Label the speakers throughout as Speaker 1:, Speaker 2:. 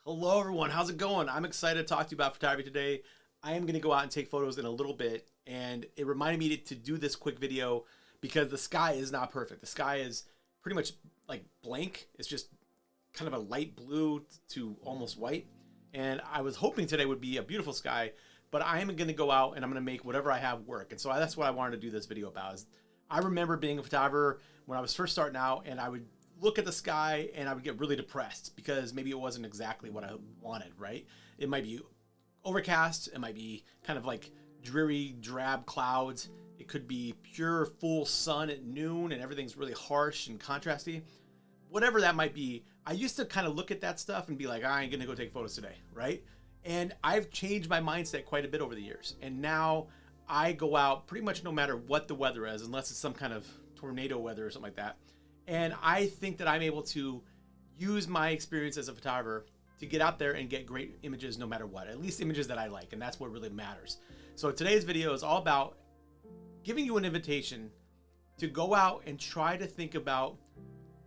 Speaker 1: Hello everyone, how's it going? I'm excited to talk to you about photography today. I am going to go out and take photos in a little bit, and it reminded me to do this quick video because the sky is not perfect. The sky is pretty much like blank. It's just kind of a light blue to almost white. And I was hoping today would be a beautiful sky, but I am going to go out and I'm going to make whatever I have work. And so that's what I wanted to do this video about. I remember being a photographer when I was first starting out, and I would look at the sky and I would get really depressed because maybe it wasn't exactly what I wanted, right? It might be overcast, it might be kind of like dreary, drab clouds. It could be pure full sun at noon and everything's really harsh and contrasty. Whatever that might be, I used to kind of look at that stuff and be like, I ain't gonna go take photos today, right? And I've changed my mindset quite a bit over the years. And now I go out pretty much no matter what the weather is, unless it's some kind of tornado weather or something like that. And I think that I'm able to use my experience as a photographer to get out there and get great images no matter what, at least images that I like. And that's what really matters. So today's video is all about giving you an invitation to go out and try to think about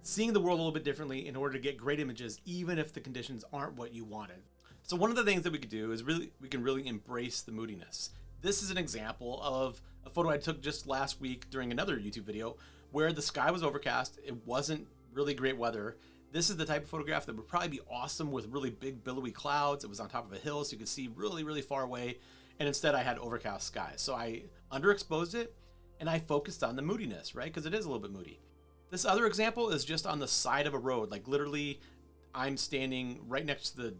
Speaker 1: seeing the world a little bit differently in order to get great images, even if the conditions aren't what you wanted. So one of the things that we could do is we can really embrace the moodiness. This is an example of a photo I took just last week during another YouTube video where the sky was overcast. It wasn't really great weather. This is the type of photograph that would probably be awesome with really big billowy clouds. It was on top of a hill, so you could see really, really far away. And instead I had overcast skies. So I underexposed it and I focused on the moodiness, right? Because it is a little bit moody. This other example is just on the side of a road. Like literally I'm standing right next to the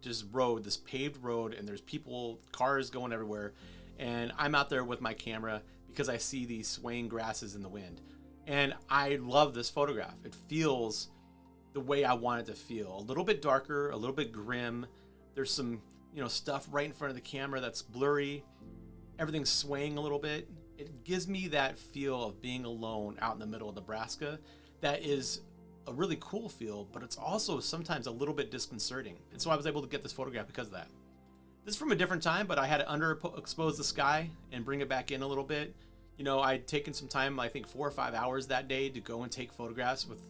Speaker 1: just road, this paved road, and there's people, cars going everywhere. And I'm out there with my camera because I see these swaying grasses in the wind. And I love this photograph. It feels the way I want it to feel. A little bit darker, a little bit grim. There's some, stuff right in front of the camera that's blurry. Everything's swaying a little bit. It gives me that feel of being alone out in the middle of Nebraska. That is a really cool feel, but it's also sometimes a little bit disconcerting. And so I was able to get this photograph because of that. This is from a different time, but I had to underexpose the sky and bring it back in a little bit. I'd taken some time, I think 4 or 5 hours that day to go and take photographs with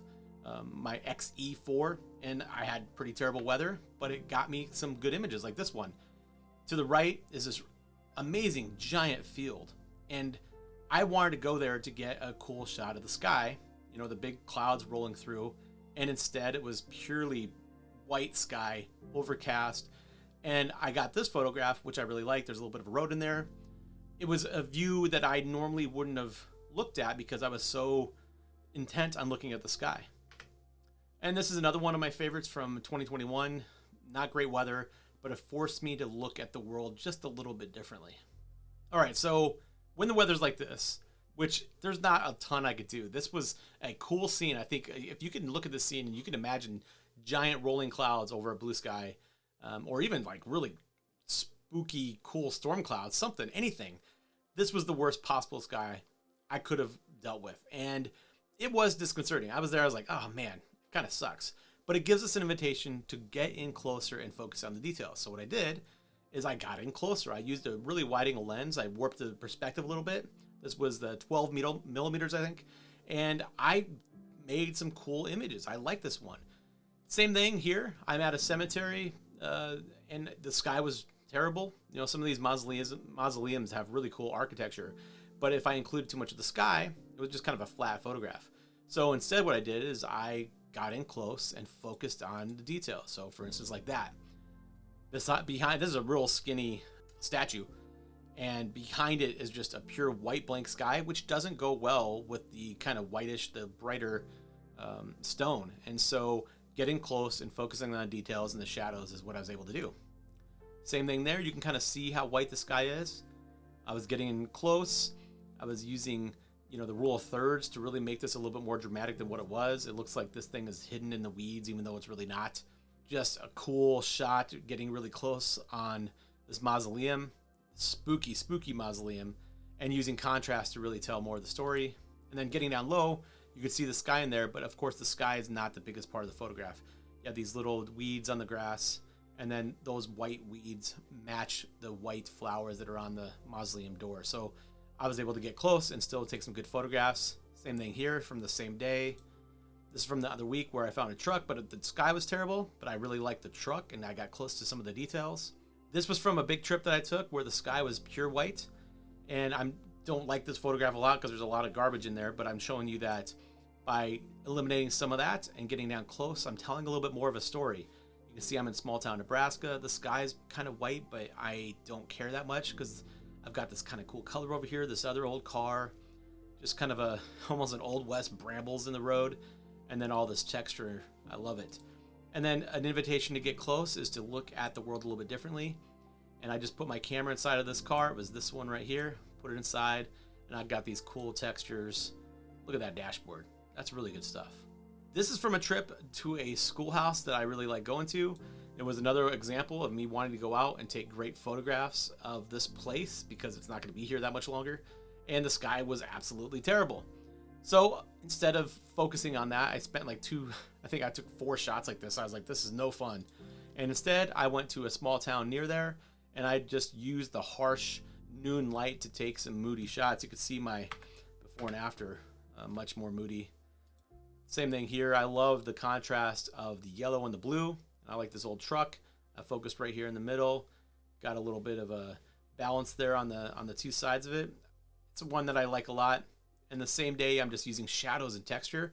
Speaker 1: my XE4, and I had pretty terrible weather, but it got me some good images like this one. To the right is this amazing giant field, and I wanted to go there to get a cool shot of the sky, the big clouds rolling through, and instead it was purely white sky, overcast. And I got this photograph, which I really like. There's a little bit of a road in there. It was a view that I normally wouldn't have looked at because I was so intent on looking at the sky. And this is another one of my favorites from 2021. Not great weather, but it forced me to look at the world just a little bit differently. All right, so when the weather's like this, which there's not a ton I could do. This was a cool scene. I think if you can look at this scene and you can imagine giant rolling clouds over a blue sky, or even like really spooky, cool storm clouds, something, anything. This was the worst possible sky I could have dealt with. And it was disconcerting. I was there, I was like, oh man, it kind of sucks. But it gives us an invitation to get in closer and focus on the details. So what I did is I got in closer. I used a really wide angle lens. I warped the perspective a little bit. This was the 12 millimeters, I think. And I made some cool images. I like this one. Same thing here. I'm at a cemetery. And the sky was terrible. Some of these mausoleums have really cool architecture, but if I included too much of the sky, it was just kind of a flat photograph. So instead what I did is I got in close and focused on the details. So for instance, like that. This is a real skinny statue, and behind it is just a pure white blank sky, which doesn't go well with the kind of whitish, the brighter stone. And so getting close and focusing on the details and the shadows is what I was able to do. Same thing there. You can kind of see how white the sky is. I was getting in close. I was using, the rule of thirds to really make this a little bit more dramatic than what it was. It looks like this thing is hidden in the weeds, even though it's really not. Just a cool shot, getting really close on this mausoleum, spooky, spooky mausoleum, and using contrast to really tell more of the story. And then getting down low, you could see the sky in there, but of course the sky is not the biggest part of the photograph. You have these little weeds on the grass, and then those white weeds match the white flowers that are on the mausoleum door. So I was able to get close and still take some good photographs. Same thing here from the same day. This is from the other week where I found a truck, but the sky was terrible, but I really liked the truck and I got close to some of the details. This was from a big trip that I took where the sky was pure white, and I don't like this photograph a lot because there's a lot of garbage in there, but I'm showing you that by eliminating some of that and getting down close, I'm telling a little bit more of a story. You can see I'm in small town Nebraska. The sky's kind of white, but I don't care that much because I've got this kind of cool color over here, this other old car, just kind of almost an Old West brambles in the road, and then all this texture. I love it. And then an invitation to get close is to look at the world a little bit differently. And I just put my camera inside of this car. It was this one right here. Put it inside, and I've got these cool textures. Look at that dashboard. That's really good stuff. This is from a trip to a schoolhouse that I really like going to. It was another example of me wanting to go out and take great photographs of this place because it's not going to be here that much longer. And the sky was absolutely terrible. So instead of focusing on that, I spent like I think I took 4 shots like this. I was like, this is no fun. And instead, I went to a small town near there, and I just used the harsh noon light to take some moody shots. You could see my before and after, much more moody. Same thing here. I love the contrast of the yellow and the blue. I like this old truck. I focused right here in the middle. Got a little bit of a balance there on the 2 sides of it. It's one that I like a lot. And the same day, I'm just using shadows and texture.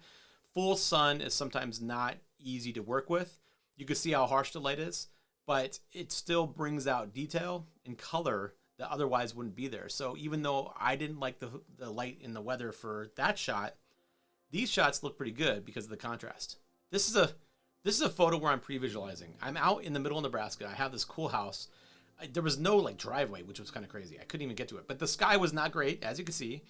Speaker 1: Full sun is sometimes not easy to work with. You can see how harsh the light is, but it still brings out detail and color that otherwise wouldn't be there. So even though I didn't like the light in the weather for that shot, these shots look pretty good because of the contrast. This is a photo where I'm pre-visualizing. I'm out in the middle of Nebraska. I have this cool house. There was no like driveway, which was kind of crazy. I couldn't even get to it. But the sky was not great, as you can see.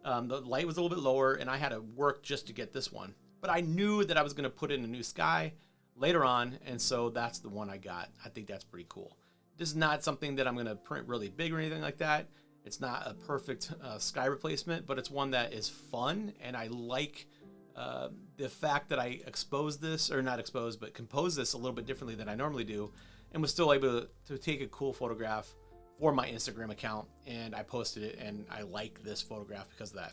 Speaker 1: The light was a little bit lower, and I had to work just to get this one. But I knew that I was going to put in a new sky later on, and so that's the one I got. I think that's pretty cool. This is not something that I'm going to print really big or anything like that. It's not a perfect sky replacement, but it's one that is fun, and I like the fact that I exposed this, or not exposed, but composed this a little bit differently than I normally do, and was still able to take a cool photograph for my Instagram account, and I posted it, and I like this photograph because of that.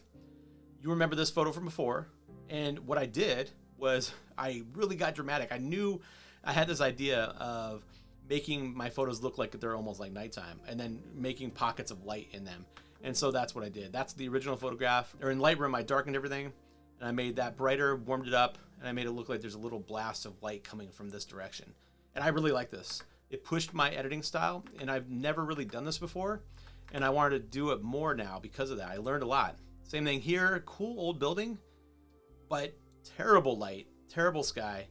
Speaker 1: You remember this photo from before, and what I did was I really got dramatic. I knew I had this idea of making my photos look like they're almost like nighttime, and then making pockets of light in them. And so that's what I did. That's the original photograph. Or in Lightroom, I darkened everything, and I made that brighter, warmed it up, and I made it look like there's a little blast of light coming from this direction. And I really like this. It pushed my editing style, and I've never really done this before, and I wanted to do it more now because of that. I learned a lot. Same thing here, cool old building, but terrible light, terrible sky,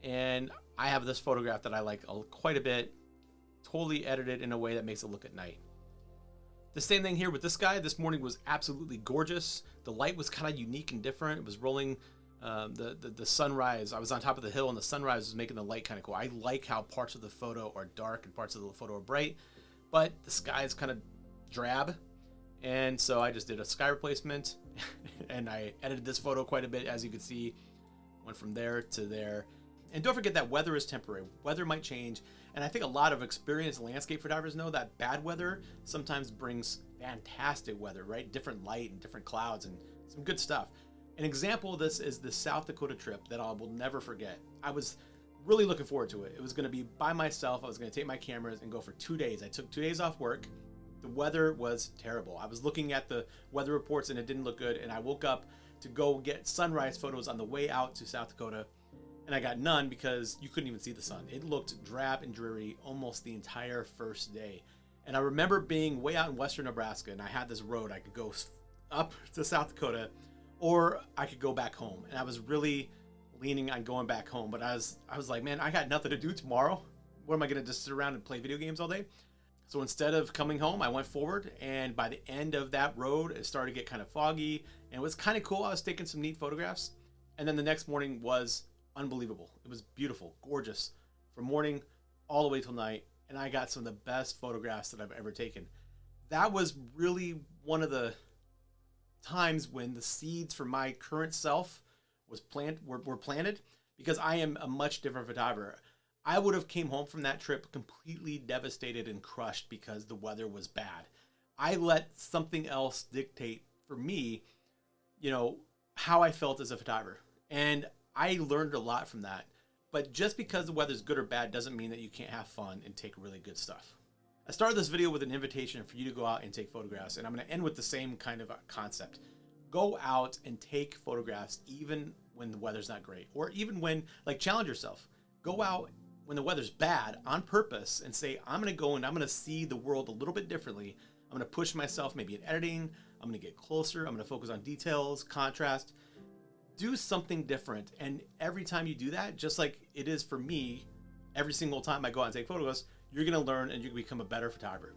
Speaker 1: and I have this photograph that I like quite a bit, totally edited in a way that makes it look at night. The same thing here with this guy. This morning was absolutely gorgeous. The light was kind of unique and different. It was rolling the sunrise. I was on top of the hill, and the sunrise was making the light kind of cool. I like how parts of the photo are dark and parts of the photo are bright, but the sky is kind of drab. And so I just did a sky replacement, and I edited this photo quite a bit, as you can see. Went from there to there. And don't forget that weather is temporary. Weather might change, and I think a lot of experienced landscape photographers know that bad weather sometimes brings fantastic weather, right? Different light and different clouds and some good stuff. An example of this is the South Dakota trip that I will never forget. I was really looking forward to it. It was going to be by myself. I was going to take my cameras and go for 2 days. I took 2 days off work. The weather was terrible. I was looking at the weather reports, and it didn't look good, and I woke up to go get sunrise photos on the way out to South Dakota, and I got none because you couldn't even see the sun. It looked drab and dreary almost the entire first day. And I remember being way out in western Nebraska, and I had this road. I could go up to South Dakota, or I could go back home. And I was really leaning on going back home, but I was like, man, I got nothing to do tomorrow. What am I gonna just sit around and play video games all day? So instead of coming home, I went forward, and by the end of that road, it started to get kind of foggy, and it was kind of cool. I was taking some neat photographs, and then the next morning was unbelievable. It was beautiful, gorgeous, from morning all the way till night, and I got some of the best photographs that I've ever taken. That was really one of the times when the seeds for my current self were planted, because I am a much different photographer. I would have came home from that trip completely devastated and crushed because the weather was bad. I let something else dictate for me, how I felt as a photographer. And I learned a lot from that. But just because the weather's good or bad doesn't mean that you can't have fun and take really good stuff. I started this video with an invitation for you to go out and take photographs, and I'm going to end with the same kind of concept. Go out and take photographs even when the weather's not great, or even when, like, challenge yourself. Go out when the weather's bad on purpose and say, I'm going to go and I'm going to see the world a little bit differently. I'm going to push myself maybe in editing. I'm going to get closer. I'm going to focus on details, contrast. Do something different. And every time you do that, just like it is for me, every single time I go out and take photos, you're going to learn and you're going to become a better photographer.